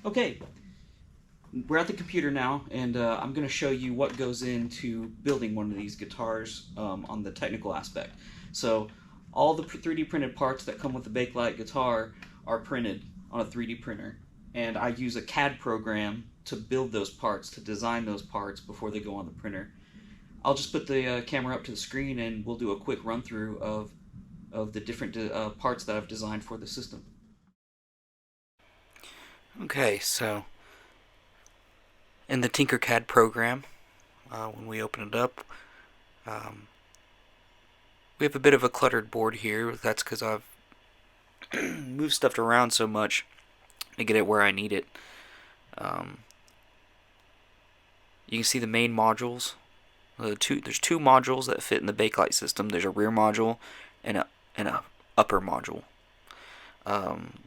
Okay, we're at the computer now, and I'm going to show you what goes into building one of these guitars on the technical aspect. So, all the 3D printed parts that come with the BakeLight guitar are printed on a 3D printer, and I use a CAD program to build those parts, to design those parts before they go on the printer. I'll just put the camera up to the screen, and we'll do a quick run through of the different parts that I've designed for the system. Okay, so in the tinkercad program, when we open it up, um, we have a bit of a cluttered board here. That's because I've moved stuff around so much to get it where I need it. Um, you can see the main modules. There's two modules that fit in the BakeLight system. There's a rear module and a upper module.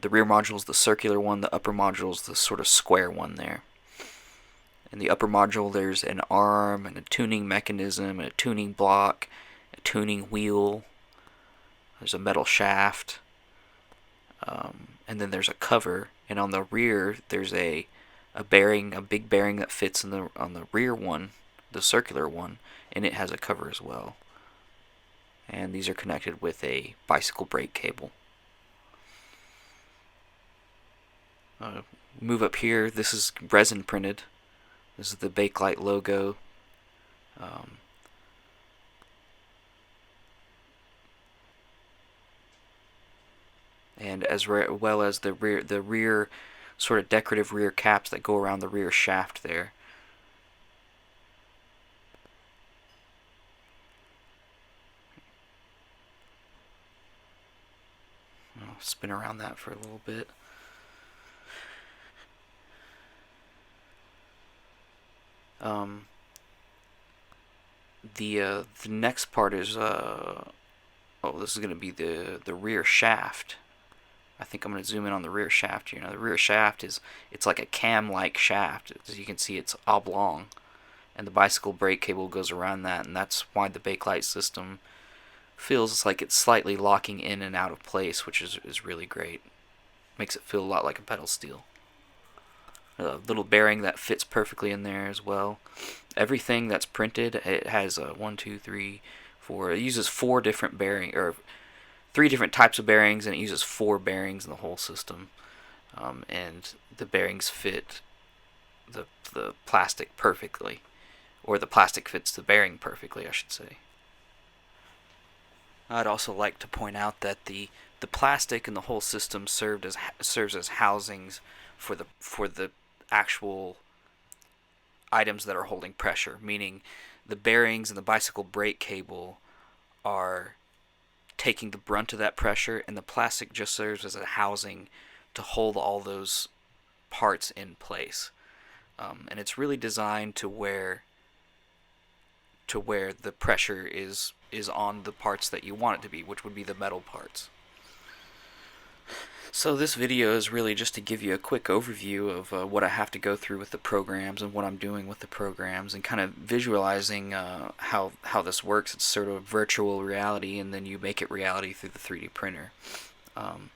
The rear module is the circular one. The upper module is the sort of square one there. In the upper module, there's an arm and a tuning mechanism and a tuning block, a tuning wheel. There's a metal shaft, and then there's a cover. And on the rear, there's a bearing, a big bearing that fits in the on the rear one, the circular one, and it has a cover as well. And these are connected with a bicycle brake cable. Move up here. This is resin printed. This is the BakeLight logo. Um, and as well as the rear sort of decorative rear caps that go around the rear shaft there. I'll spin around that for a little bit. Um, the next part is this is going to be the rear shaft. I think I'm going to zoom in on the rear shaft here. Now the rear shaft it's like a cam-like shaft. As you can see, it's oblong, and the bicycle brake cable goes around that, and that's why the BakeLight system feels like it's slightly locking in and out of place, which is really great. Makes it feel a lot like a pedal steel. A little bearing that fits perfectly in there as well. Everything that's printed, it has a 1, 2, 3, 4. It uses 4 different bearing or 3 different types of bearings, and it uses 4 bearings in the whole system. And the bearings fit the plastic perfectly, or the plastic fits the bearing perfectly, I should say. I'd also like to point out that the plastic in the whole system serves as housings for the actual items that are holding pressure, meaning the bearings and the bicycle brake cable are taking the brunt of that pressure, and the plastic just serves as a housing to hold all those parts in place. And it's really designed to where the pressure is on the parts that you want it to be, which would be the metal parts. So this video is really just to give you a quick overview of what I have to go through with the programs and what I'm doing with the programs, and kind of visualizing how this works. It's sort of virtual reality, and then you make it reality through the 3D printer. Um,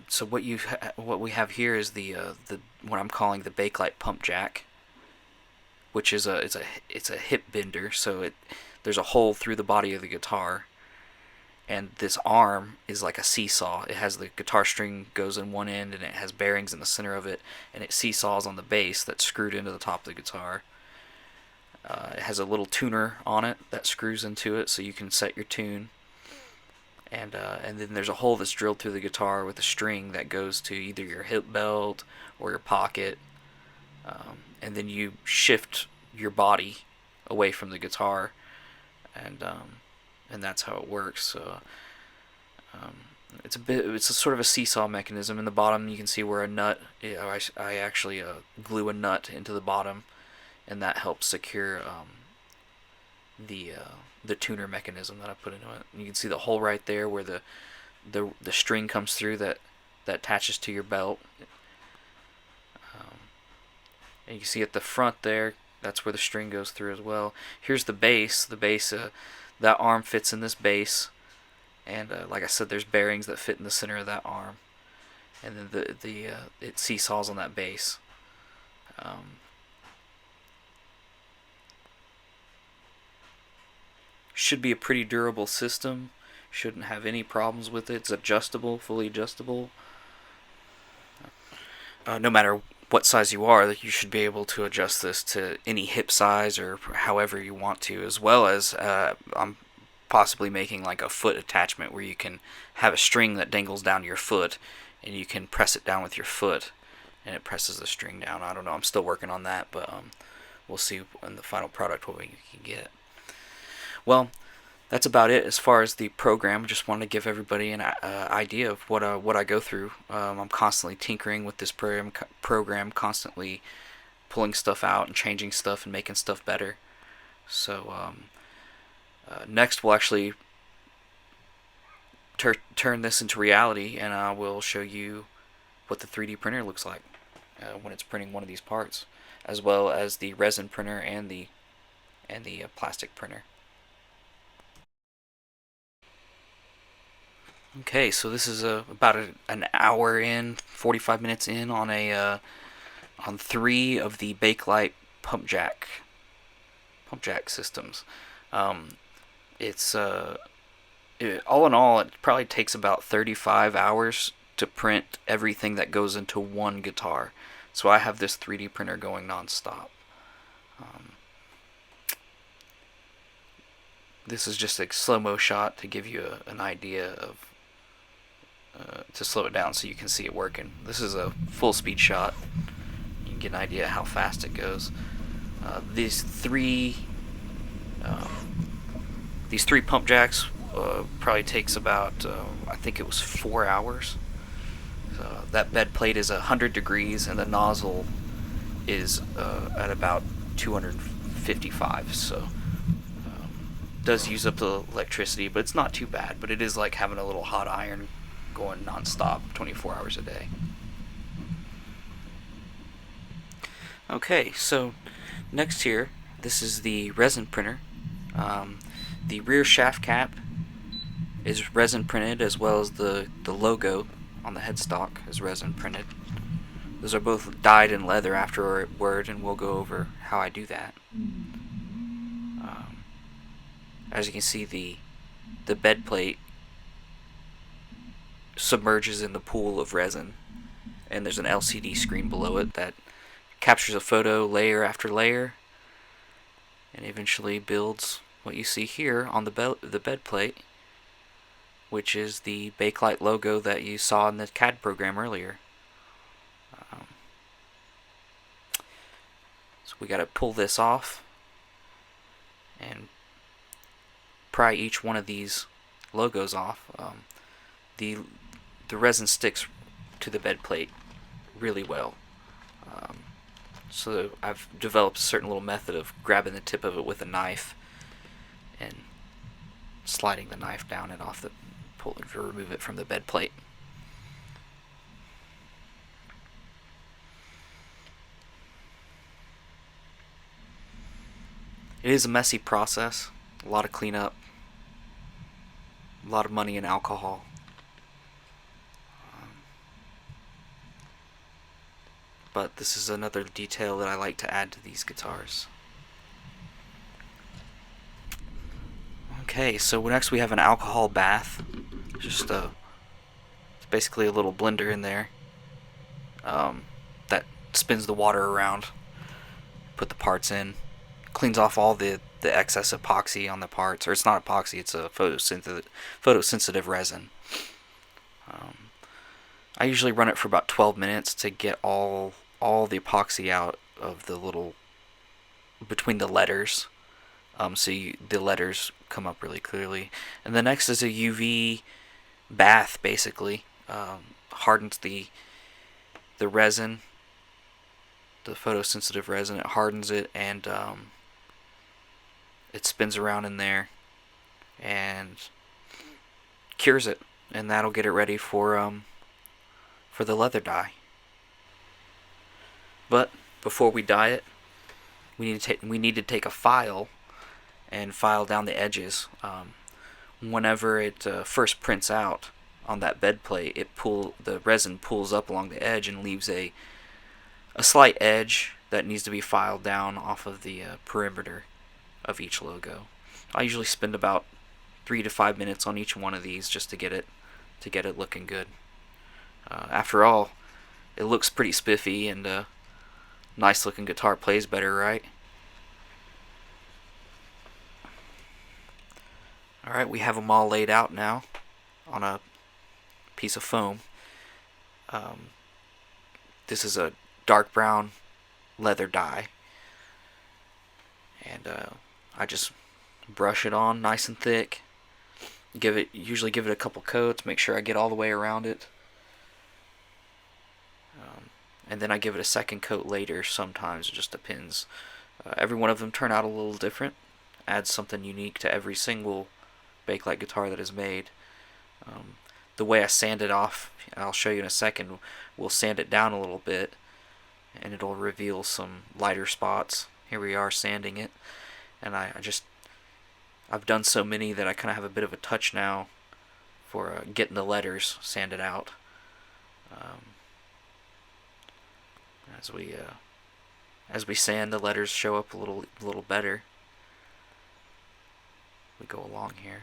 so what we have here is the what I'm calling the BakeLight pump jack, which is it's a hip bender. So there's a hole through the body of the guitar, and this arm is like a seesaw. It has the guitar string goes in one end, and it has bearings in the center of it, and it seesaws on the bass that's screwed into the top of the guitar. It has a little tuner on it that screws into it, so you can set your tune. And then there's a hole that's drilled through the guitar with a string that goes to either your hip belt or your pocket. And then you shift your body away from the guitar, and that's how it works. So it's a sort of a seesaw mechanism. In the bottom, you can see where a nut. I actually glue a nut into the bottom, and that helps secure the tuner mechanism that I put into it. And you can see the hole right there where the string comes through that attaches to your belt. And you can see at the front there, that's where the string goes through as well. Here's the bass. The bass, that arm fits in this bass, And like I said, there's bearings that fit in the center of that arm, and then it seesaws on that base. Should be a pretty durable system. Shouldn't have any problems with it. It's adjustable, fully adjustable. No matter what size you are, you should be able to adjust this to any hip size or however you want to, as well as I'm possibly making like a foot attachment where you can have a string that dangles down your foot and you can press it down with your foot and it presses the string down. I don't know, I'm still working on that, but we'll see in the final product what we can get. Well, that's about it as far as the program. Just wanted to give everybody an idea of what I go through. I'm constantly tinkering with this program, constantly pulling stuff out and changing stuff and making stuff better. So next we'll actually turn this into reality, and I will show you what the 3D printer looks like when it's printing one of these parts, as well as the resin printer and the plastic printer. Okay, so this is about an hour in, 45 minutes in on on 3 of the BakeLight pump jack systems. It's all in all, it probably takes about 35 hours to print everything that goes into one guitar. So I have this 3D printer going non-stop. This is just a slow-mo shot to give you an idea of to slow it down so you can see it working. This is a full speed shot. You can get an idea how fast it goes. These three pump jacks probably takes about I think it was 4 hours. That bed plate is 100 degrees and the nozzle is at about 255. So does use up the electricity, but it's not too bad. But it is like having a little hot iron going non-stop 24 hours a day. Okay, so next here, this is the resin printer. The rear shaft cap is resin printed, as well as the logo on the headstock is resin printed. Those are both dyed in leather afterward, and we'll go over how I do that. As you can see, the bed plate submerges in the pool of resin, and there's an LCD screen below it that captures a photo layer after layer and eventually builds what you see here on the bed plate, which is the BakeLight logo that you saw in the CAD program earlier. So we got to pull this off and pry each one of these logos off. The resin sticks to the bed plate really well. So I've developed a certain little method of grabbing the tip of it with a knife and sliding the knife down and off to remove it from the bed plate. It is a messy process, a lot of cleanup, a lot of money and alcohol. But this is another detail that I like to add to these guitars. Okay, so next we have an alcohol bath. It's basically a little blender in there that spins the water around. Put the parts in, cleans off all the excess epoxy on the parts, or it's not epoxy, it's a photosensitive resin. I usually run it for about 12 minutes to get all the epoxy out of the little between the letters, so the letters come up really clearly. And the next is a UV bath, basically. Hardens the resin, the photosensitive resin. It hardens it, and it spins around in there and cures it, and that'll get it ready for the leather dye. But before we dye it, we need to take a file and file down the edges. whenever it first prints out on that bed plate, the resin pulls up along the edge and leaves a slight edge that needs to be filed down off of the perimeter of each logo. I usually spend about 3 to 5 minutes on each one of these just to get it looking good. After all, it looks pretty spiffy, and a nice looking guitar plays better, right? Alright, we have them all laid out now on a piece of foam. This is a dark brown leather dye, and I just brush it on nice and thick. Usually give it a couple coats, make sure I get all the way around it, and then I give it a second coat later. Sometimes it just depends. Every one of them turn out a little different, adds something unique to every single BakeLight guitar that is made. The way I sand it off, I'll show you in a second. We'll sand it down a little bit, and it'll reveal some lighter spots. Here we are sanding it, and I've done so many that I kind of have a bit of a touch now for getting the letters sanded out. As we sand, the letters show up a little better. We go along here.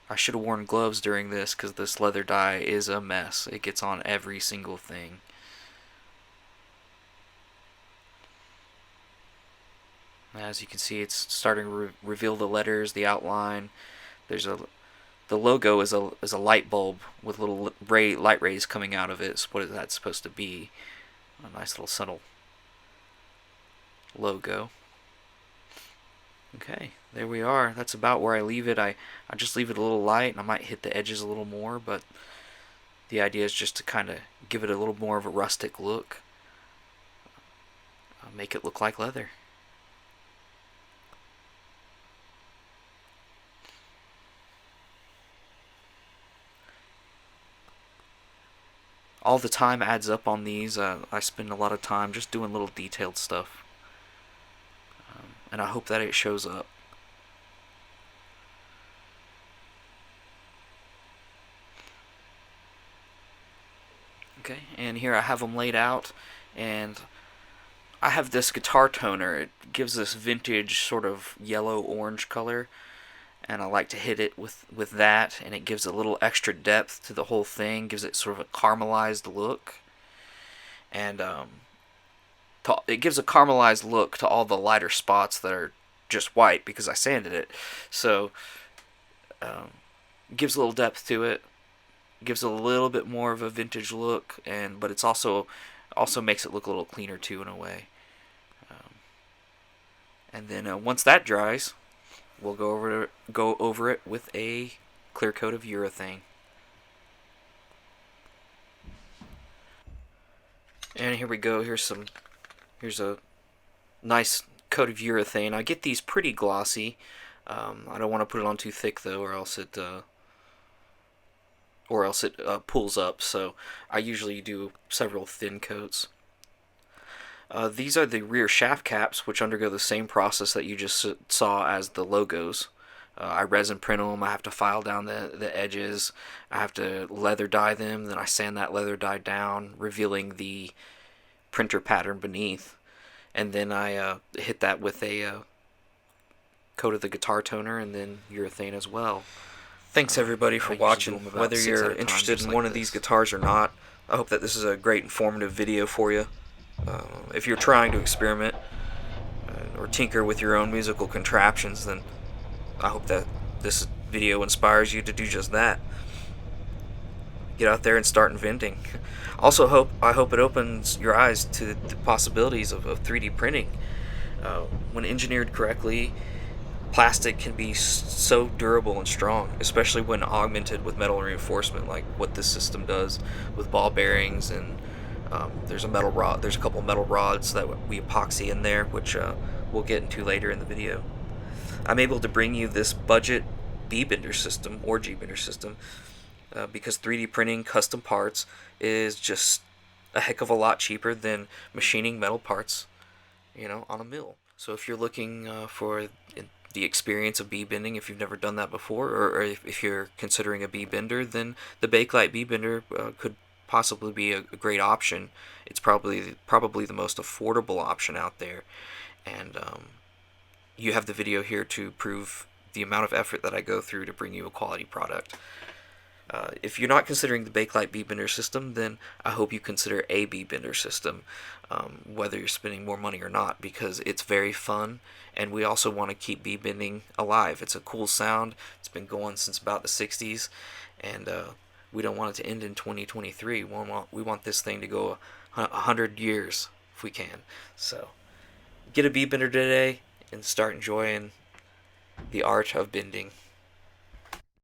I should have worn gloves during this because this leather dye is a mess. It gets on every single thing. As you can see, it's starting to reveal the letters, the outline. The logo is a light bulb with little light rays coming out of it. So what is that supposed to be? A nice little subtle logo. Okay, there we are. That's about where I leave it. I just leave it a little light, and I might hit the edges a little more, but the idea is just to kind of give it a little more of a rustic look. Make it look like leather. All the time adds up on these. I spend a lot of time just doing little detailed stuff. And I hope that it shows up. Okay, and here I have them laid out, and I have this guitar toner. It gives this vintage sort of yellow-orange color, and I like to hit it with that, and it gives a little extra depth to the whole thing, gives it sort of a caramelized look, and it gives a caramelized look to all the lighter spots that are just white because I sanded it. So gives a little depth to it, gives a little bit more of a vintage look, but it's also makes it look a little cleaner too in a way. And then once that dries, we'll go over it with a clear coat of urethane. And here we go. Here's a nice coat of urethane. I get these pretty glossy. I don't want to put it on too thick though, or else it pulls up. So I usually do several thin coats. These are the rear shaft caps, which undergo the same process that you just saw as the logos. I resin print them. I have to file down the edges. I have to leather dye them. Then I sand that leather dye down, revealing the printer pattern beneath. And then I hit that with a coat of the guitar toner and then urethane as well. Thanks everybody for watching. Whether you're interested in one of these guitars or not, I hope that this is a great informative video for you. If you're trying to experiment or tinker with your own musical contraptions, then I hope that this video inspires you to do just that. Get out there and start inventing. Also, I hope it opens your eyes to the possibilities of 3D printing. When engineered correctly, plastic can be so durable and strong, especially when augmented with metal reinforcement, like what this system does with ball bearings. And there's a couple metal rods that we epoxy in there, which we'll get into later in the video. I'm able to bring you this budget B-Bender system or G-Bender system because 3D printing custom parts is just a heck of a lot cheaper than machining metal parts, on a mill. So if you're looking for the experience of bee bending, if you've never done that before, or if you're considering a bee bender, then the BakeLight bee bender could possibly be a great option. It's probably the most affordable option out there, and you have the video here to prove the amount of effort that I go through to bring you a quality product. If you're not considering the BakeLight bee bender system, then I hope you consider a bee bender system, whether you're spending more money or not, because it's very fun, and we also want to keep bee bending alive. It's a cool sound. It's been going since about the 60s, and we don't want it to end in 2023. We want this thing to go 100 years if we can. So get a bee bender today and start enjoying the art of bending.